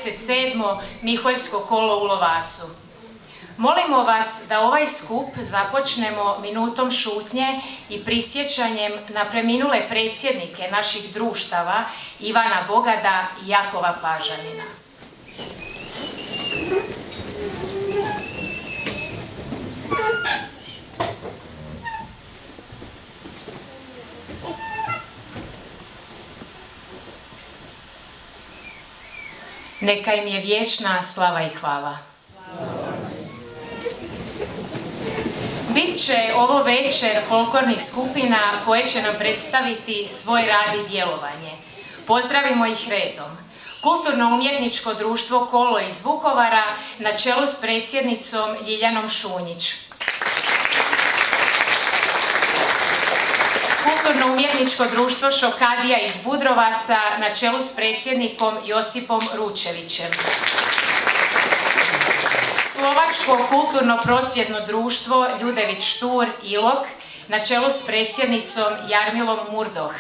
27. Miholjsko kolo u Lovasu. Molimo vas da ovaj skup započnemo minutom šutnje i prisjećanjem na preminule predsjednike naših društava Ivana Bogada i Jakova Pažanina. Neka im je vječna slava i hvala. Bit će ovo večer folklornih skupina koje će nam predstaviti svoj rad i djelovanje. Pozdravimo ih redom. Kulturno-umjetničko društvo Kolo iz Vukovara na čelu s predsjednicom Ljiljanom Šunjić. Kulturno-umjetničko društvo Šokadija iz Budrovaca na čelu s predsjednikom Josipom Ručevićem. Slovačko kulturno-prosvjedno društvo Ljudević Štur Ilok na čelu s predsjednicom Jarmilom Murdoh.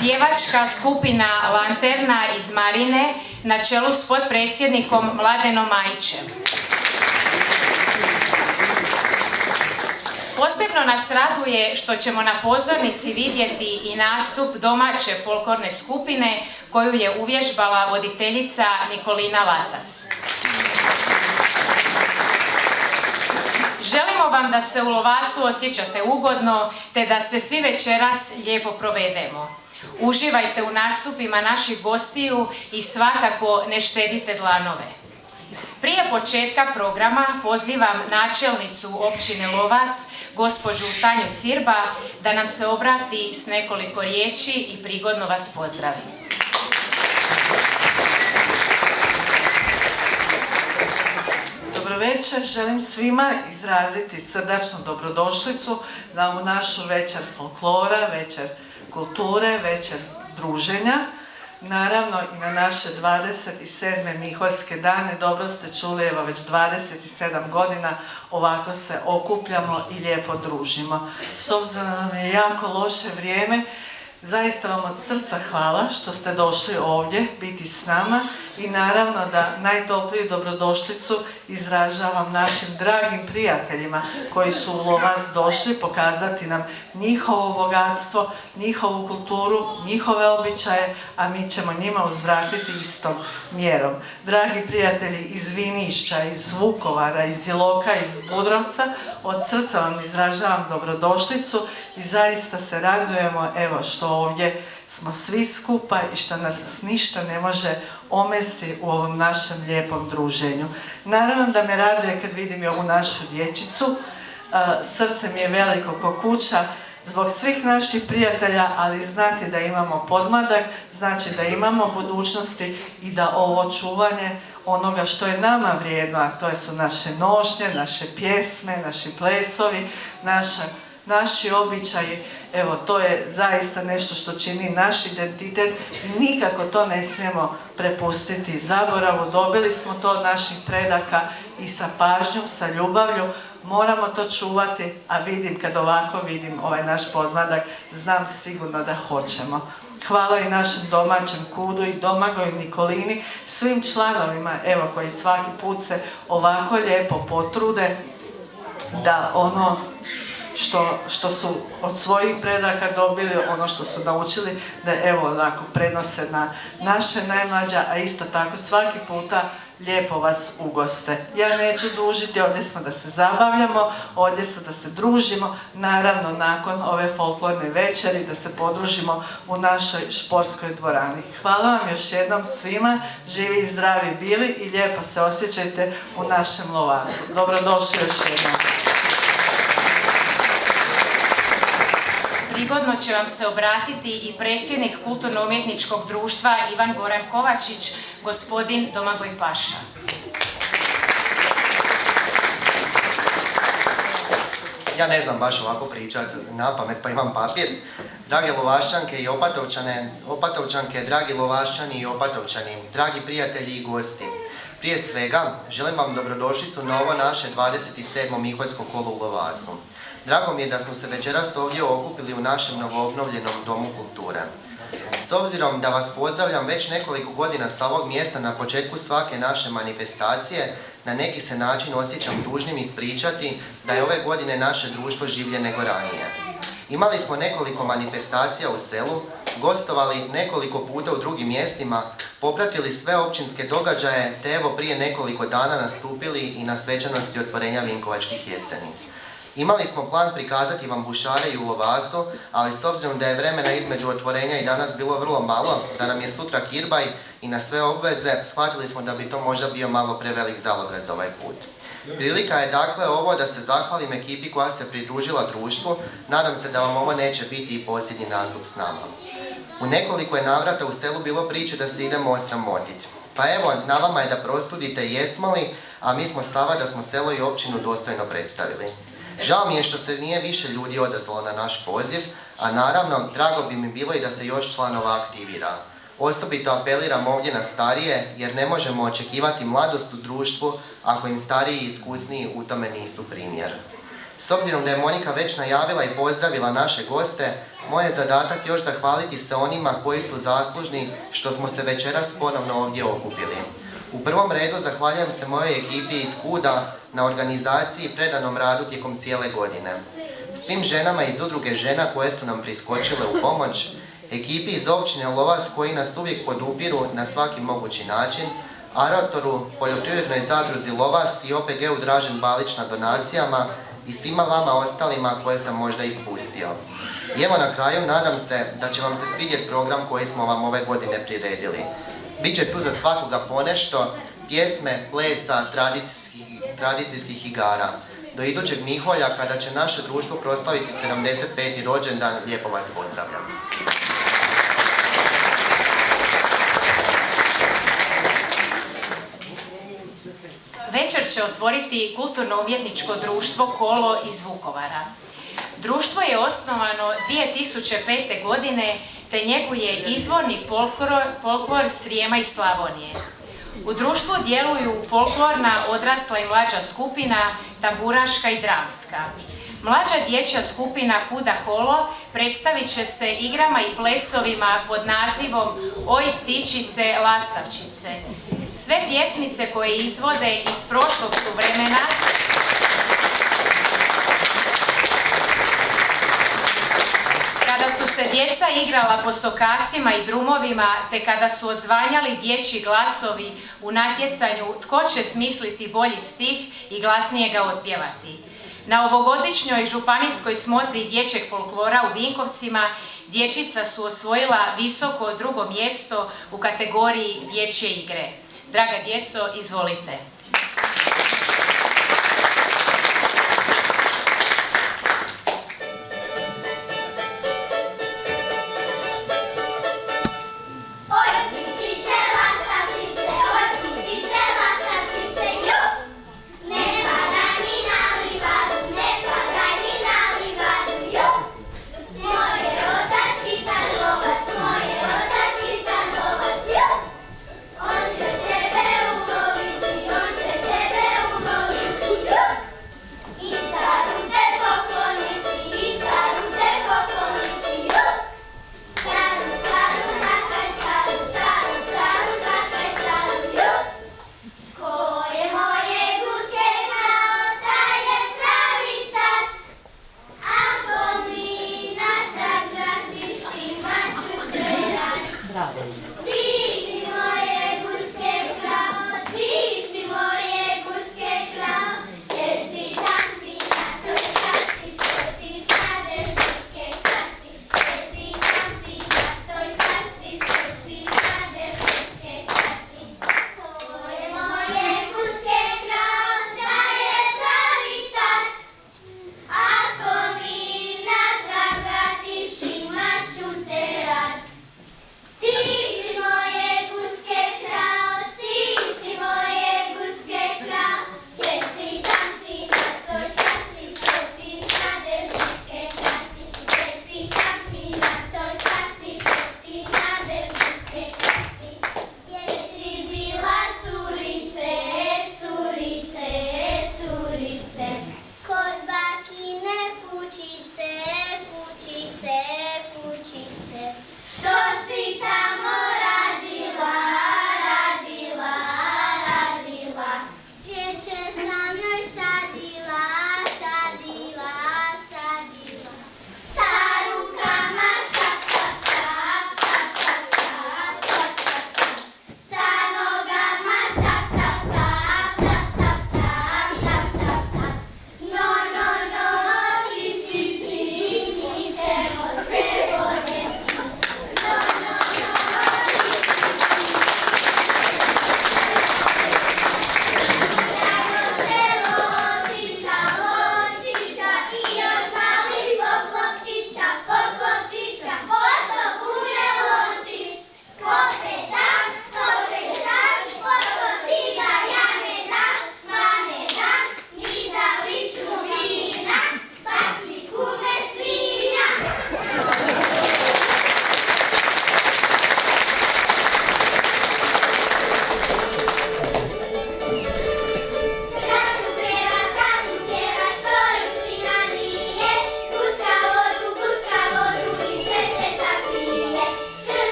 Pjevačka skupina Lanterna iz Marine na čelu s potpredsjednikom Mladenom Majićem. Posebno nas raduje što ćemo na pozornici vidjeti i nastup domaće folklorne skupine koju je uvježbala voditeljica Nikolina Latas. Želimo vam da se u Lovasu osjećate ugodno te da se svi večeras lijepo provedemo. Uživajte u nastupima naših gostiju i svakako ne štedite dlanove. Prije početka programa pozivam načelnicu općine Lovas, gospođu Tanju Cirba, da nam se obrati s nekoliko riječi i prigodno vas pozdravi. Dobro večer, želim svima izraziti srdačnu dobrodošlicu na ovu našu večer folklora, večer kulture, večer druženja. Naravno i na naše 27. Miholjske dane, dobro ste čuli, evo već 27 godina ovako se okupljamo i lijepo družimo. S obzirom da nam je jako loše vrijeme, zaista vam od srca hvala što ste došli ovdje biti s nama i naravno da najtopliju dobrodošlicu izražavam našim dragim prijateljima koji su u Lovas došli pokazati nam njihovo bogatstvo, njihovu kulturu, njihove običaje, a mi ćemo njima uzvratiti istom mjerom. Dragi prijatelji iz Vinišća, iz Vukovara, iz Iloka, iz Budrovca, od srca vam izražavam dobrodošlicu i zaista se radujemo evo što ovdje smo svi skupa i što nas ništa ne može omesti u ovom našem lijepom druženju. Naravno da me raduje kad vidim i ovu našu dječicu, srce mi je veliko ko kuća zbog svih naših prijatelja, ali znati da imamo podmladak, znači da imamo budućnosti i da ovo čuvanje onoga što je nama vrijedno, a to su naše nošnje, naše pjesme, naši plesovi, naši običaji, evo to je zaista nešto što čini naš identitet i nikako to ne smijemo prepustiti zaboravu. Dobili smo to od naših predaka i sa pažnjom, sa ljubavlju, moramo to čuvati, a kad ovako vidim ovaj naš podmladak, znam sigurno da hoćemo. Hvala i našem domaćem KUD-u i Domagoju Nikolini, svim članovima evo koji svaki put se ovako lijepo potrude da ono što su od svojih predaka dobili, ono što su naučili, da evo onako prenose na naše najmlađe, a isto tako svaki puta lijepo vas ugoste. Ja neću dužiti, ovdje smo da se zabavljamo, ovdje smo da se družimo, naravno nakon ove folklorne večeri da se podružimo u našoj športskoj dvorani. Hvala vam još jednom svima, živi i zdravi bili i lijepo se osjećajte u našem Lovasu. Dobrodošli još jednom. Prigodno će vam se obratiti i predsjednik Kulturno-umjetničkog društva Ivan Goran Kovačić, gospodin Domagoj Paša. Ja ne znam baš ovako pričat na pamet, pa imam papir. Drage Lovaščanke i Opatovčanke, dragi Lovaščani i Opatovčani, dragi prijatelji i gosti. Prije svega, želim vam dobrodošlicu na ovo naše 27. Miholjsko kolo u Lovasu. Drago mi je da smo se večeras ovdje okupili u našem novoobnovljenom Domu kulture. S obzirom da vas pozdravljam već nekoliko godina sa ovog mjesta na početku svake naše manifestacije, na neki se način osjećam dužnim ispričati da je ove godine naše društvo življe nego ranije. Imali smo nekoliko manifestacija u selu, gostovali nekoliko puta u drugim mjestima, popratili sve općinske događaje, te evo prije nekoliko dana nastupili i na svečanosti otvorenja Vinkovačkih jeseni. Imali smo plan prikazati vam bušare i u Lovasu, ali s obzirom da je vremena između otvorenja i danas bilo vrlo malo, da nam je sutra kirbaj i na sve obveze, shvatili smo da bi to možda bio malo prevelik zalogaj za ovaj put. Prilika je dakle ovo da se zahvalim ekipi koja se pridružila društvu, nadam se da vam ovo neće biti i posljednji nastup s nama. U nekoliko je navrata u selu bilo priče da se idemo osramotiti. Pa evo, na vama je da prosudite jesmo li, a mi smo stava da smo selo i općinu dostojno predstavili. Žao mi je što se nije više ljudi odazvalo na naš poziv, a naravno, drago bi mi bilo i da se još članova aktivira. Osobito apeliram ovdje na starije, jer ne možemo očekivati mladost u društvu ako im stariji i iskusniji u tome nisu primjer. S obzirom da je Monika već najavila i pozdravila naše goste, moj je zadatak još zahvaliti se onima koji su zaslužni što smo se večeras ponovno ovdje okupili. U prvom redu zahvaljujem se mojoj ekipi iz KUD-a na organizaciji i predanom radu tijekom cijele godine. Svim ženama iz udruge žena koje su nam priskočile u pomoć, ekipi iz općine Lovas koji nas uvijek podupiru na svaki mogući način, Aratoru, poljoprivrednoj zadruzi Lovas i OPG-u Dražen Balić na donacijama i svima vama ostalima koje sam možda ispustio. I evo na kraju, nadam se da će vam se svidjeti program koji smo vam ove godine priredili. Biće tu za svakoga ponešto, pjesme, plesa, tradicijskih igara. Do idućeg Miholja, kada će naše društvo proslaviti 75. rođendan, lijepo vas pozdravljam. Večer će otvoriti kulturno-umjetničko društvo Kolo iz Vukovara. Društvo je osnovano 2005. godine te njeguje izvorni folklor Srijema i Slavonije. U društvu djeluju folklorna, odrasla i mlađa skupina, tamburaška i dramska. Mlađa dječja skupina Kuda Kolo predstavit će se igrama i plesovima pod nazivom Oj ptičice, lastavčice. Sve pjesmice koje izvode iz prošlog su vremena kada su se djeca igrala po sokacima i drumovima, te kada su odzvanjali dječji glasovi u natjecanju tko će smisliti bolji stih i glasnije ga otpjevati. Na ovogodišnjoj županijskoj smotri dječjeg folklora u Vinkovcima dječica su osvojila visoko drugo mjesto u kategoriji dječje igre. Draga djeco, izvolite. On će tebe uloviti,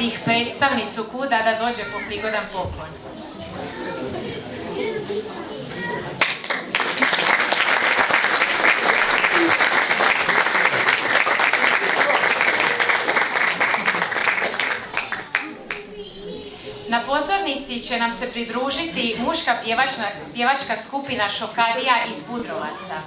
bih predstavnicu KUD-a da dođe po prigodan poklon. Na pozornici će nam se pridružiti muška pjevačka skupina Šokadija iz Budrovaca.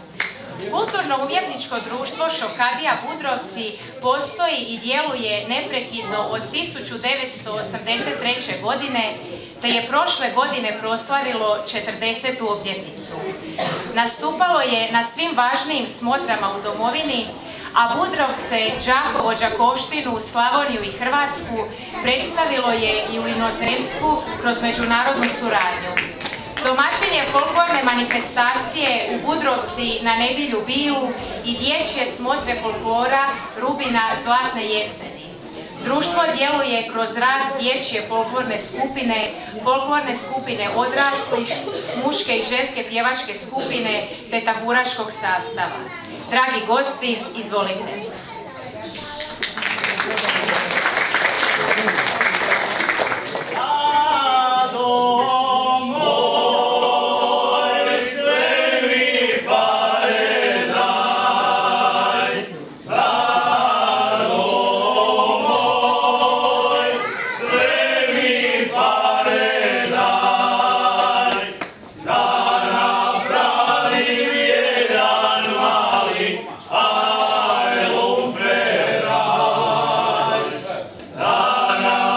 Kulturno-umjetničko društvo Šokadija Budrovci postoji i djeluje neprekidno od 1983. godine, te je prošle godine proslavilo 40. obljetnicu. Nastupalo je na svim važnijim smotrama u domovini, a Budrovce, Đakovo, Đakovštinu, Slavoniju i Hrvatsku predstavilo je i u inozemstvu kroz međunarodnu suradnju. Domaćin je folklorne manifestacije u Budrovci na Nedjelju Bilu i dječje smotre folklora Rubina Zlatne jeseni. Društvo djeluje kroz rad dječje folklorne skupine odraslih, muške i ženske pjevačke skupine te tamburaškog sastava. Dragi gosti, izvolite. Rana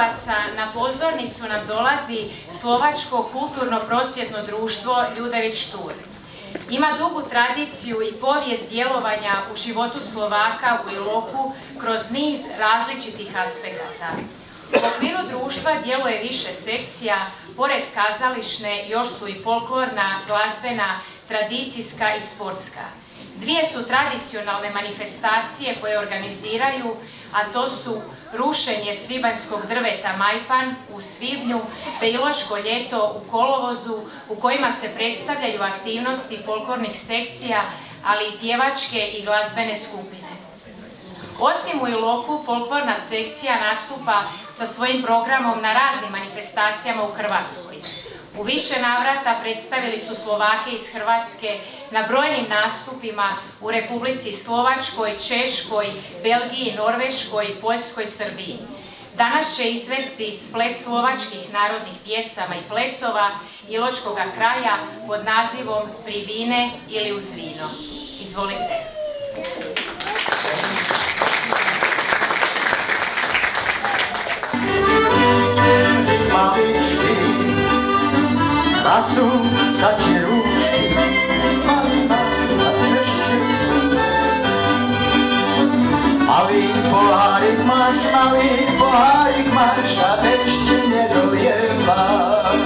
Karlovaca na pozornicu nam dolazi Slovačko kulturno-prosvjetno društvo Ljudević Štur. Ima dugu tradiciju i povijest djelovanja u životu Slovaka u Iloku kroz niz različitih aspekata. U okviru društva djeluje više sekcija, pored kazališne još su i folklorna, glazbena, tradicijska i sportska. Dvije su tradicionalne manifestacije koje organiziraju, a to su rušenje svibanjskog drveta Majpan u svibnju te Iločko ljeto u kolovozu u kojima se predstavljaju aktivnosti folklornih sekcija, ali i pjevačke i glazbene skupine. Osim u Iloku, folklorna sekcija nastupa sa svojim programom na raznim manifestacijama u Hrvatskoj. U više navrata predstavili su Slovake iz Hrvatske na brojnim nastupima u Republici Slovačkoj, Češkoj, Belgiji, Norveškoj, Poljskoj, Srbiji. Danas će izvesti splet slovačkih narodnih pjesama i plesova Iločkoga kraja pod nazivom Pri vine ili uz vino. Izvolite. Lasu sa čerúšky, malý na ešte. Malý pohárik máš a ešte nedolievaš.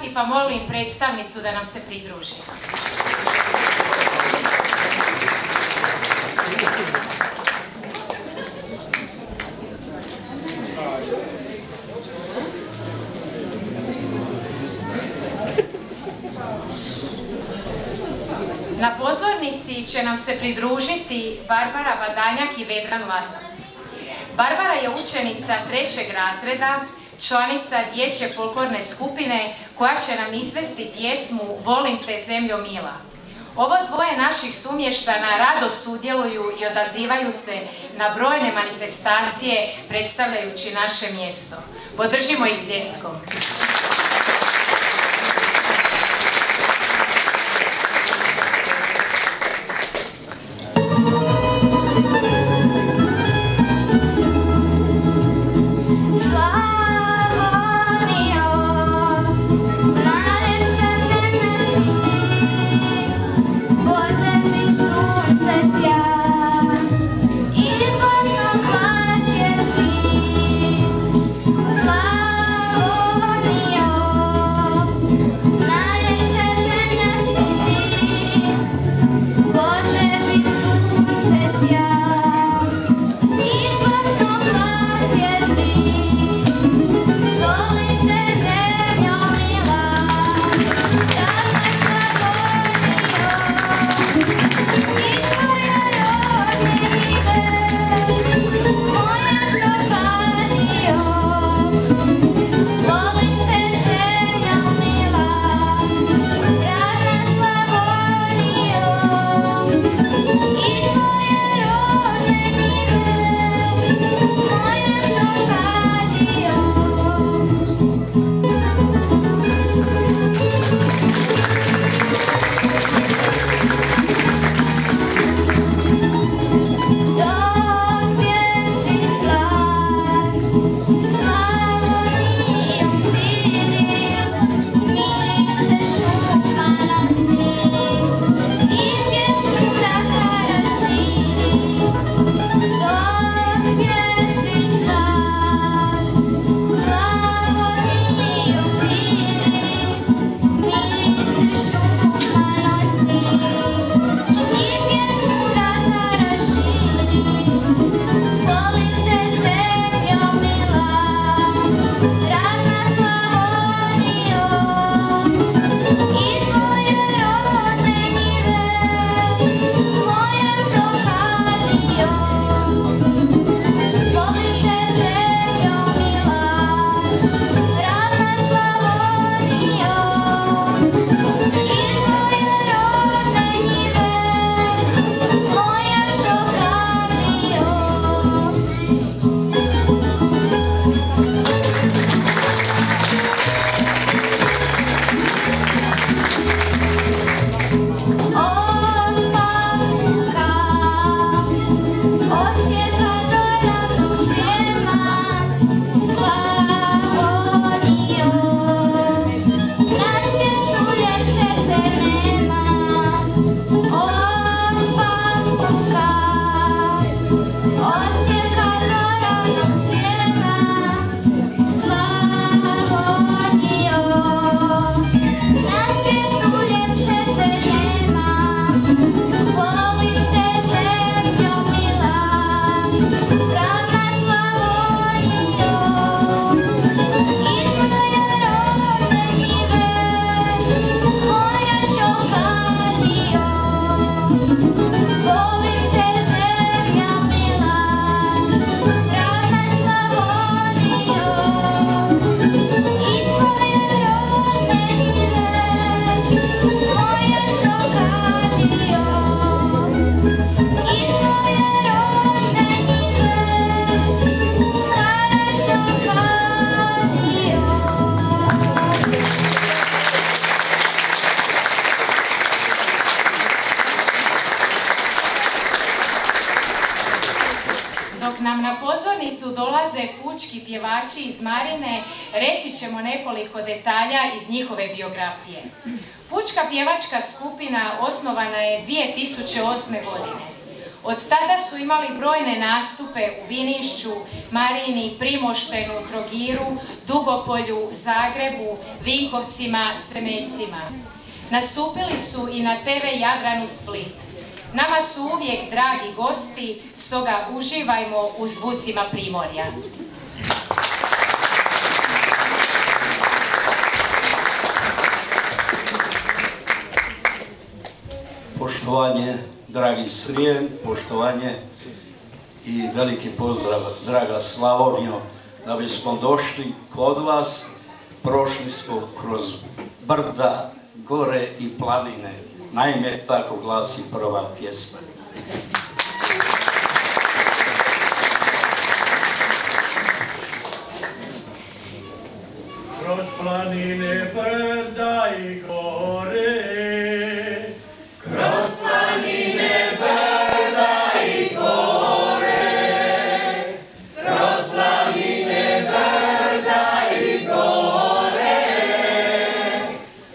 stati pa molim predstavnicu da nam se pridruži. Na pozornici će nam se pridružiti Barbara Badanjak i Vedran Latas. Barbara je učenica 3. razreda, članica dječje folklorne skupine koja će nam izvesti pjesmu Volim te zemljo mila. Ovo dvoje naših sumještana rado sudjeluju i odazivaju se na brojne manifestacije predstavljajući naše mjesto. Podržimo ih pljeskom. dolaze pučki pjevači iz Marine, reći ćemo nekoliko detalja iz njihove biografije. Pučka pjevačka skupina osnovana je 2008. godine. Od tada su imali brojne nastupe u Vinišću, Marini, Primoštenu, Trogiru, Dugopolju, Zagrebu, Vinkovcima, Sremeljcima. Nastupili su i na TV Jadranu Split. Nama su uvijek dragi gosti, stoga uživajmo u zvucima Primorja. Poštovanje, dragi Srijem, poštovanje i veliki pozdrav, draga Slavonijo, da bismo došli kod vas, prošli smo kroz brda, gore i planine. Naime, tako glasi prva pjesma. Kroz planine, brda i gore, kroz planine, brda i gore, kroz planine, brda i gore,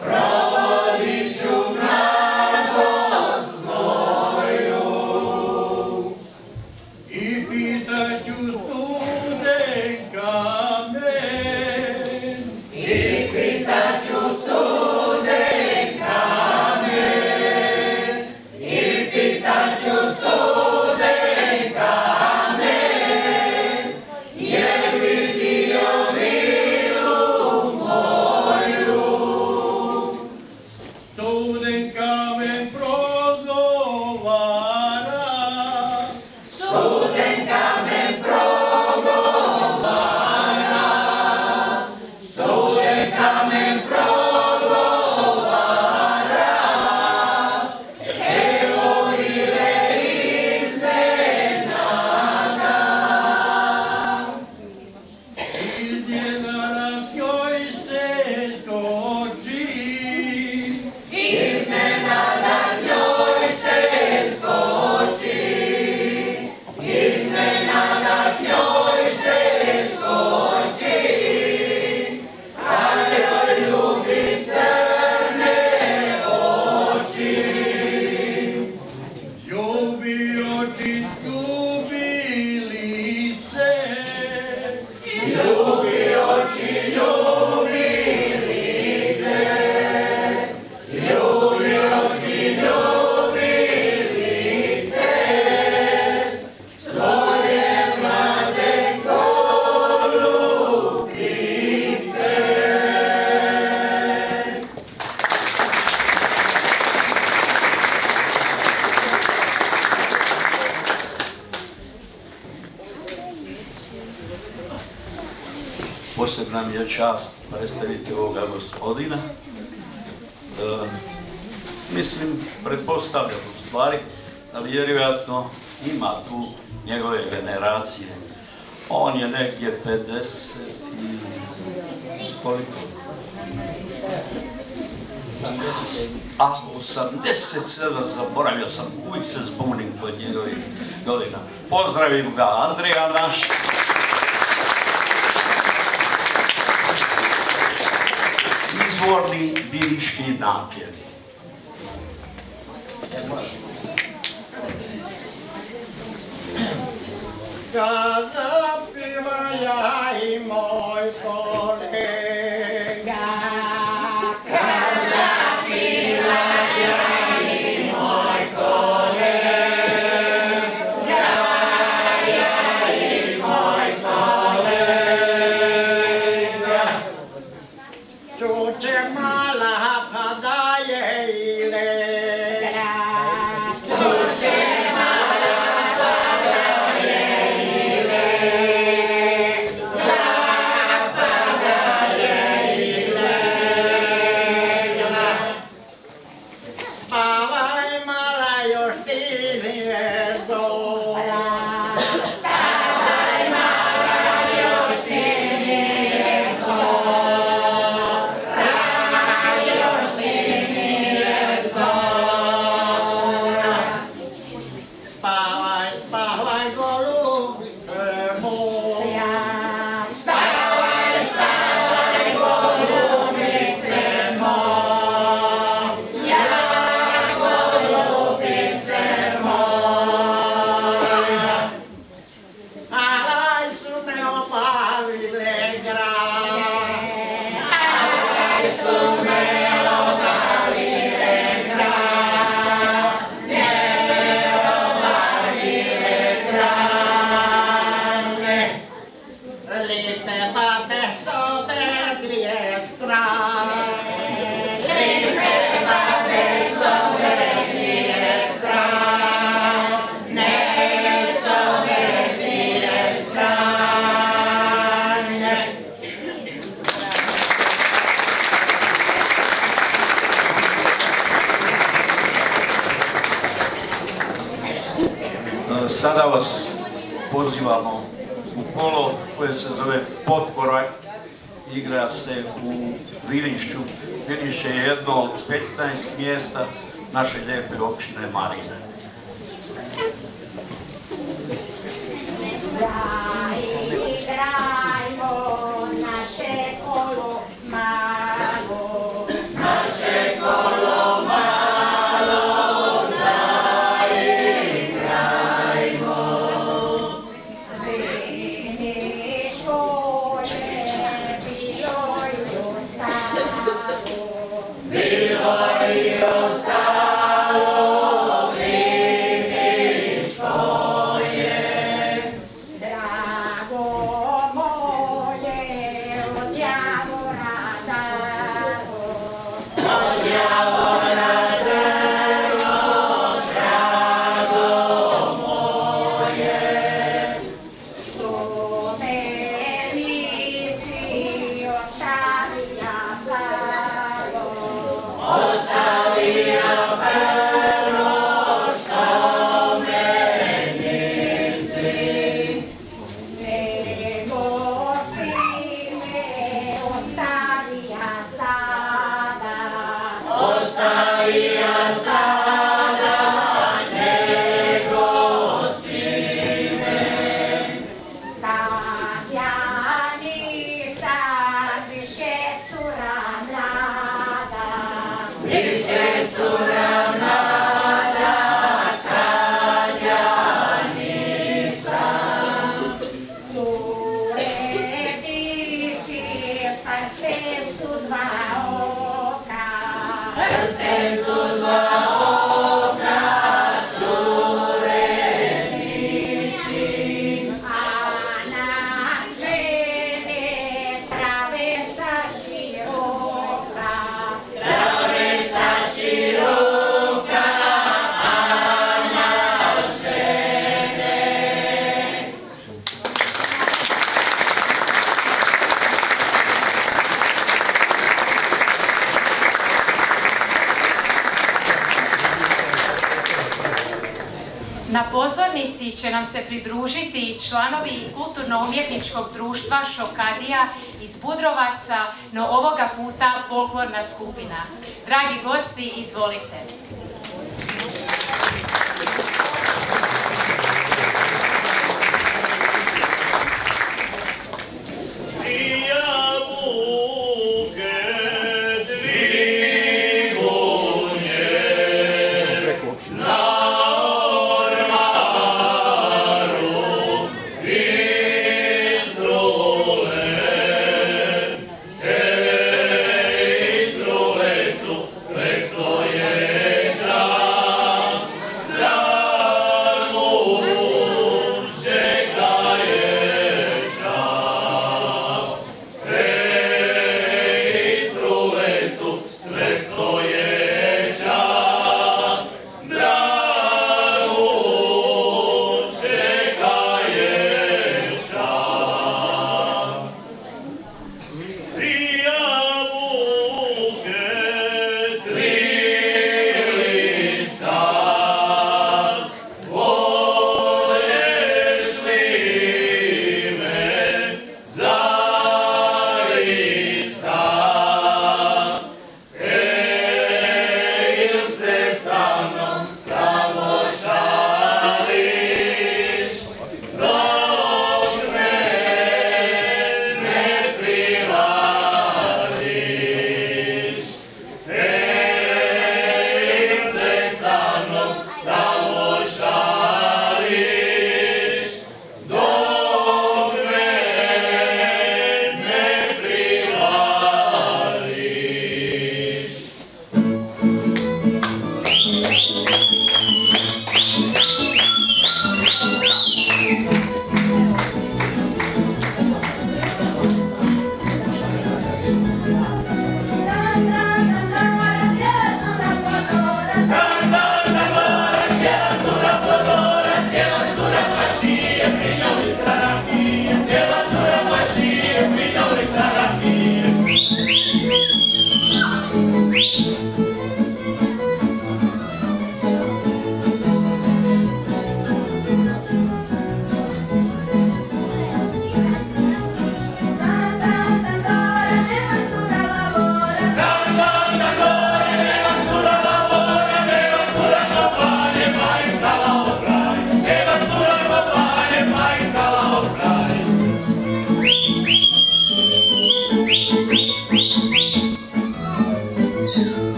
provodit ću mladost svoju i pitat ću studen kamen, i pitat ću studen kamen, i pitat ću studen kamen, jer vidio milu moju. Studen kamen progovara, studen kamen progovara, studen kamen progovara, evo vile iznenada. Iznenada njoj se skoči, iznenada njoj se skoči, iznenada njoj se skoči, kad joj ljubim crne oči. Ljubi oči, ljubi lice, ljubi oči, ljubi lice, ljubi oči, ljubi lice, svoje mlade golubice. Posebna mi je čast predstaviti ovoga gospodina. Mislim, pretpostavljam u stvari, da vjerojatno ima tu njegove generacije. On je negdje 50 i koliko? 87, zaboravio sam, uvijek se zbunim kod njegovih godina. Pozdravim ga, Andrija naš. Izvorni viniški napjevi. Kad zapiva ja i moj kolega, kad zapiva ja i moj kolega, ja i moj kolega, čuče mala pa daje i lega, čuče mala pa daje i lega, pa daje i lega. Spavaj mala, još ti nije zora, spavaj mala, još ti nije zora, još ti Sada vas pozivamo u kolo koje se zove Potkorak. Igra se u Vilišću. Vilišće je jedno od 15 mjesta naše lijepe općine Marine. Igrajmo naše kolo malo, naše kolo malo, zaigrajmo. Viniško je bilo i ostalo, bilo i ostalo, viniško je. Drago moje, od javora daro, od javora daro, drago moje, što me nisi ostavija pravo, ostavija pravo, što me nisi. Nego si me ostavija sada, ostavija sada, nego si me. Kad ja nisam više cura mlada, više cura mlada, kad ja nisam. Cure diči, prste su dva oka, prste su dva oka, cure diči, a na žene travesa široka, travesa široka, a na žene. Na pozornici će nam se pridružiti članovi kulturno-umjetničkog društva Šokadija iz Budrovaca, no ovoga puta folklorna skupina. Dragi gosti, izvolite. Sve svoje žal.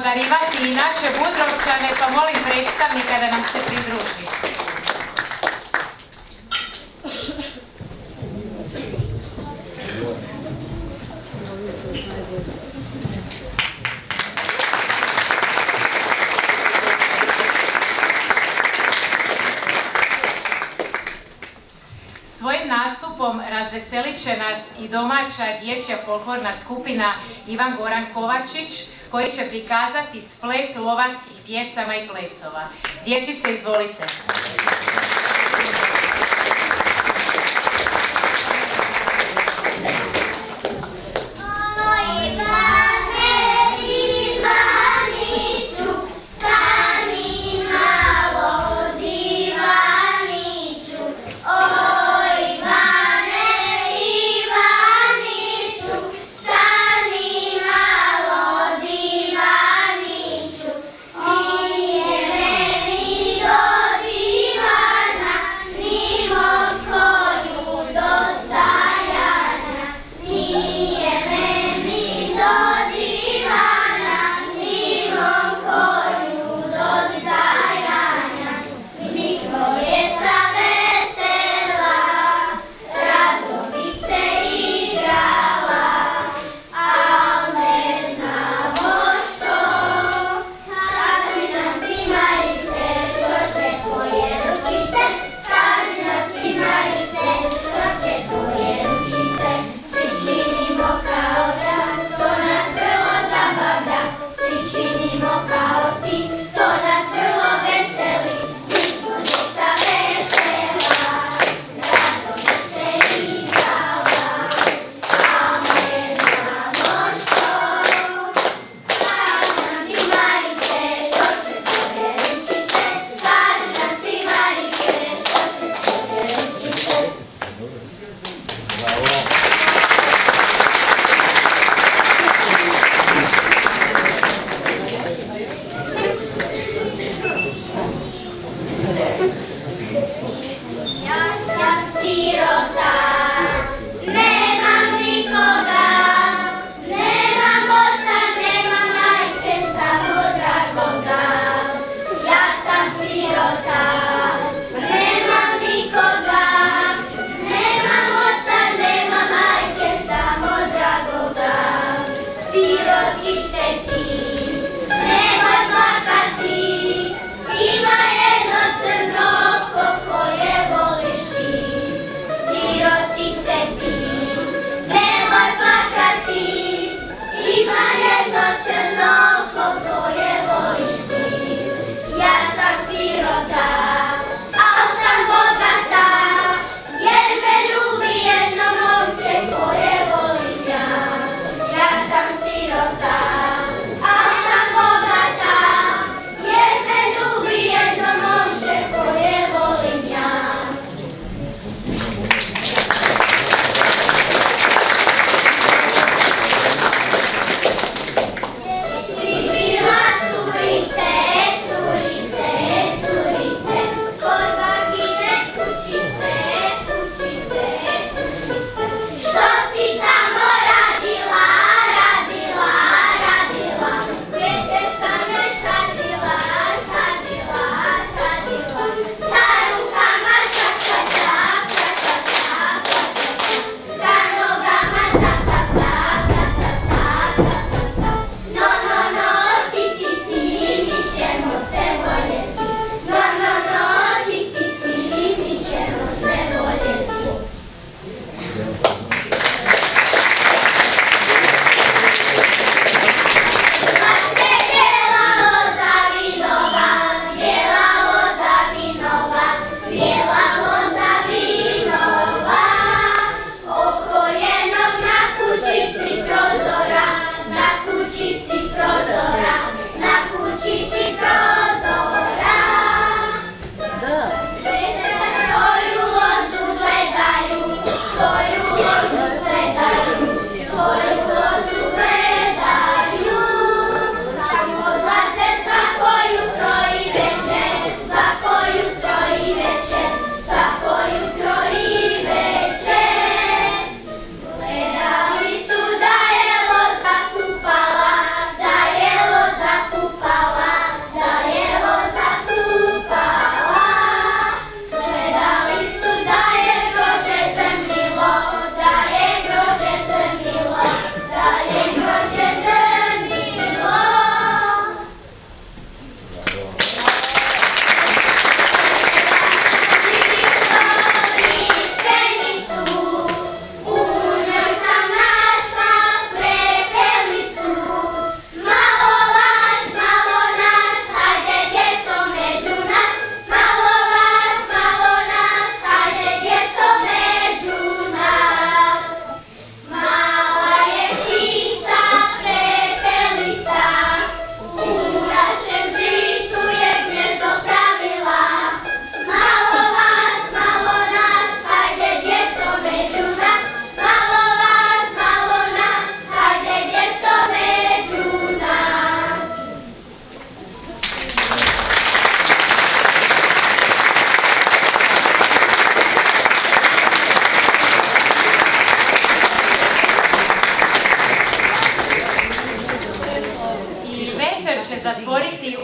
podarivati i naše Budrovčane, pa molim predstavnika da nam se pridruži. Svojim nastupom razveselit će nas i domaća dječja folklorna skupina Ivan Goran Kovačić, koji će prikazati splet lovarskih pjesama i plesova. Dječice, izvolite.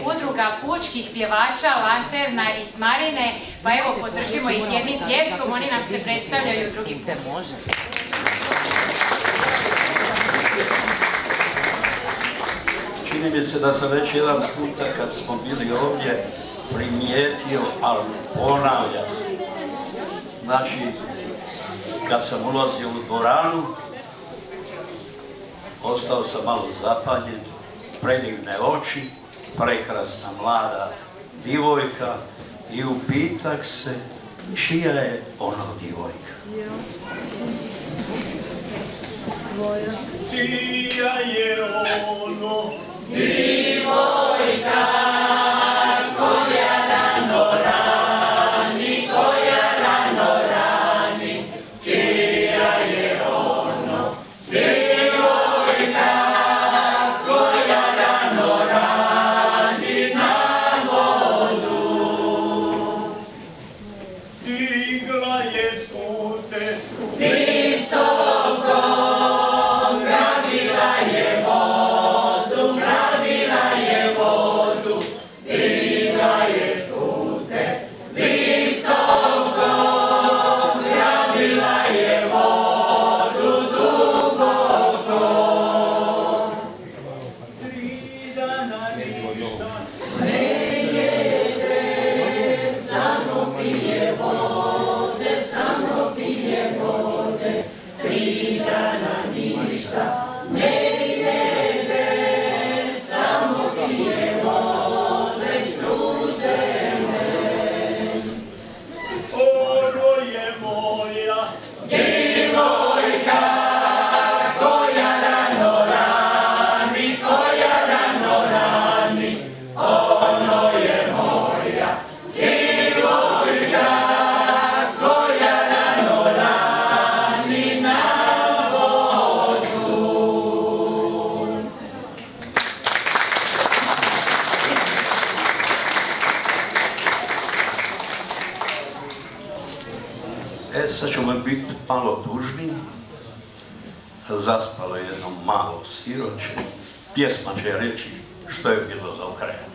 udruga pučkih pjevača Lanterna iz Marine, pa evo podržimo ih jednim pljeskom, oni nam se predstavljaju drugi put. Čini mi se da sam već jedan puta kad smo bili ovdje primijetio, ali ponavlja se. Znači, kad sam ulazio u dvoranu, ostao sam malo zapanjen, predivne oči, prekrasna mlada divojka i upitak se čija je ona divojka. Čija je ono Divojka koja rano rani, koja rano rani, čija je ono. Divojka koja rano rani na vodu. digla je sute Visoko gradila je vodu, gradila je vodu, digla je skute. Visoko gradila je vodu duboko. tri dana ništa. Ne jede, samo pije vode, samo pije vode. 3 dana ništa ne jede, samo pije vode studene. Ono je moja Divojka koja rano rani, koja rano rani, ono je moja. Divojka koja rano rani na vodu. Sad ćemo biti malo dužni. Zaspalo je jedno malo siroče. Pjesma će reći što je bilo do kraja.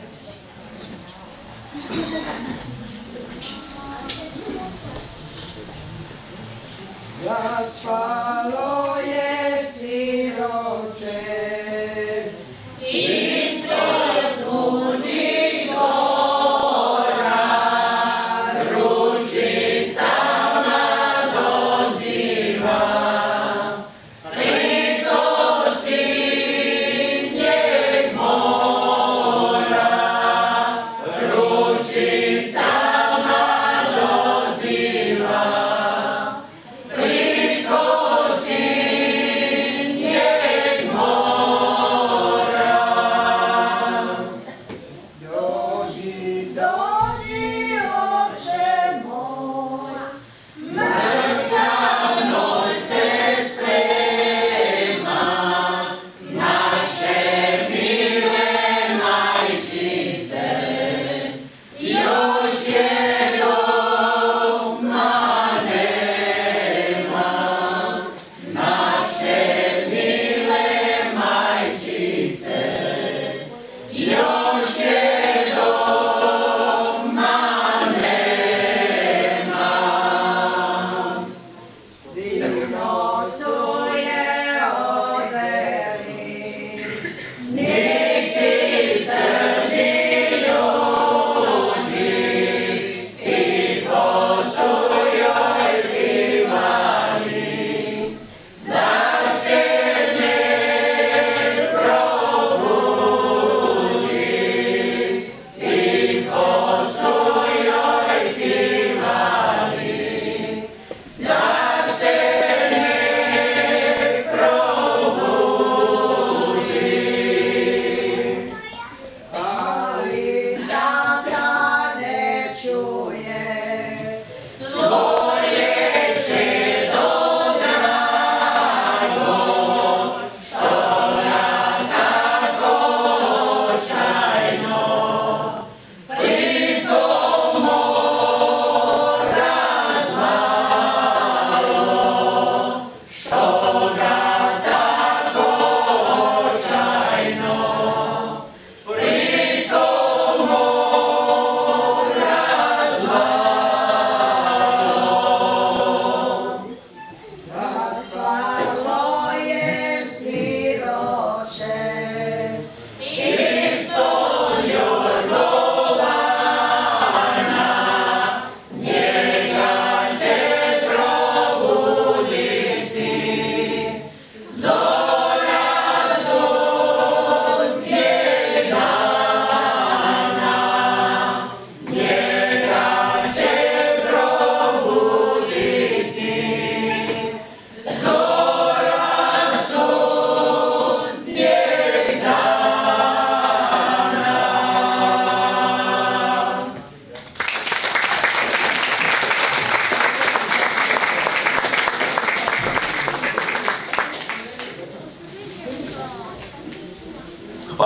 Zaspalo je siroče ispod tuđih gora, ručicama doziva, preko sinjeg mora.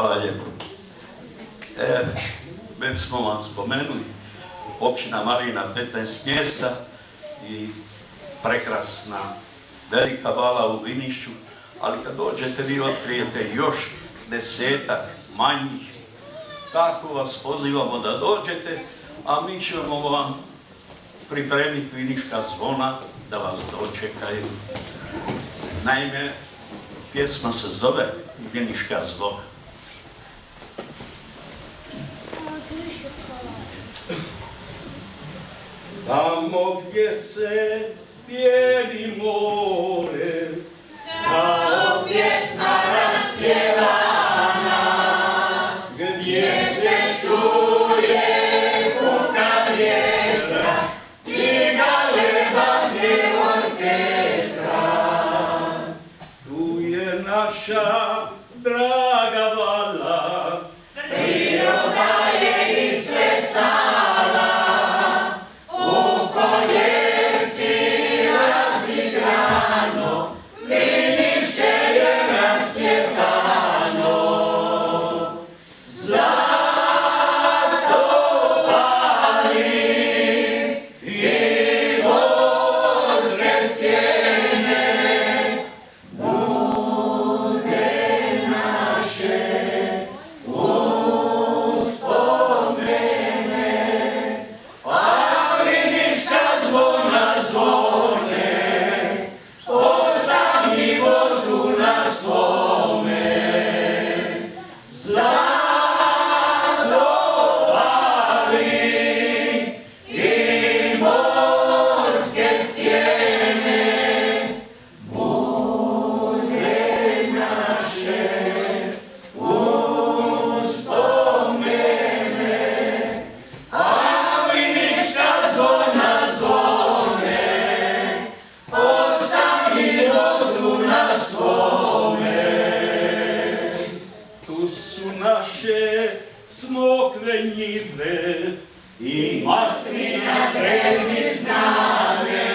Hvala lijepo. Već smo vam spomenuli, općina Marina 15 mjesta i prekrasna velika vala u Vinišću, ali kad dođete vi otkrijete još 10-ak manjih. Tako vas pozivamo da dođete, a mi ćemo vam pripremiti Viniška zvona da vas dočekaju. Naime, pjesma se zove Viniška zvona. Tamo gdje se bijeli more, kao pjesma raspjevana, gdje se čuje kuka vjetra i galeba orkestra. Tu je naša draga vala, priroda je isplesala, u koljevci razigrano, Vinišće je rascvjetano. Zato pali i morske stijene, bude naše uspomene, a Viniška zvona zvone, ostavi vodu na svome. Zato pali i morske stijene, bude naše uspomene, a Viniška zvona zvone, ostavi vodu na svome. Tu su naše smokve njive i maslina drevni znane,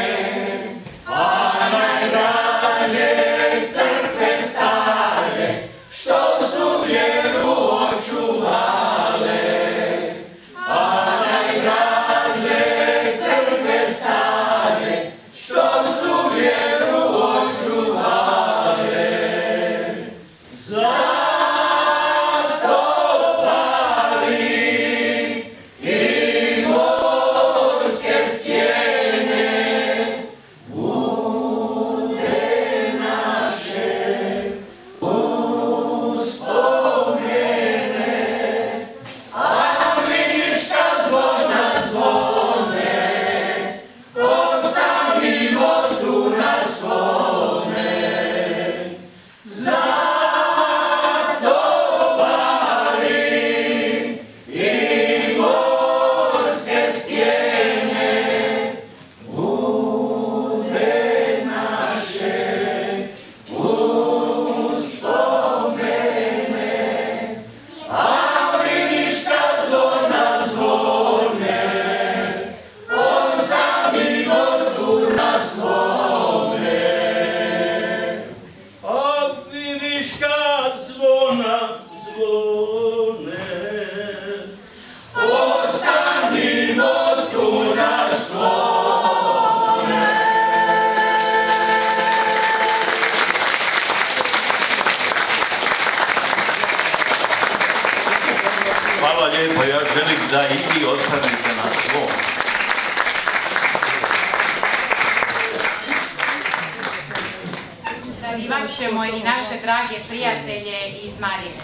a najdraže crkve stare, što su vjeru očuvale. A najdraže crkve stare, što su vjeru očuvale. Zato pali i morske stijene, bude naše uspomene, a Viniška zvona zvone, ostavi vodu na svome. Zato pali i morske stijene, bude naše uspomene, a Viniška zvona zvone, ostavi vodu na svome. A Viniška zvona zvone, ostavi vodu na svome. Hvala lijepo, ja želim da i vi ostanete na svom. Zanimat ćemo i naše drage prijatelje iz Marine.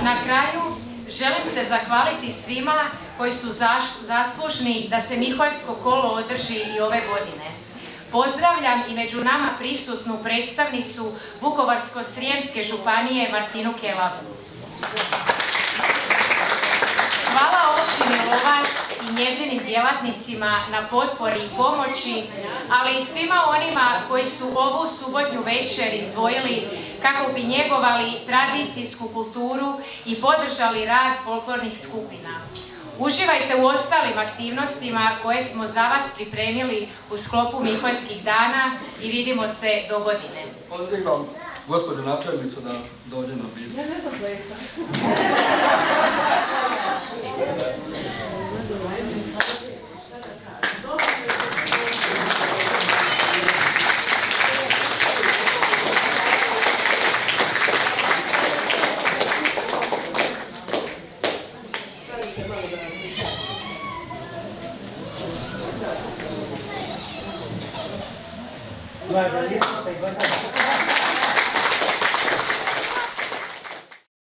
Na kraju želim se zahvaliti svima koji su zaslužni da se Miholjsko kolo održi i ove godine. Pozdravljam i među nama prisutnu predstavnicu Vukovarsko-srijemske županije Martinu Kelavu. Hvala općini Lovas i njezinim djelatnicima na potpori i pomoći, ali i svima onima koji su ovu subotnju večer izdvojili kako bi njegovali tradicijsku kulturu i podržali rad folklornih skupina. Uživajte u ostalim aktivnostima koje smo za vas pripremili u sklopu Miholjskih dana i vidimo se do godine. Pozivam gospođu načelnicu da dođe na binu. Uvaženi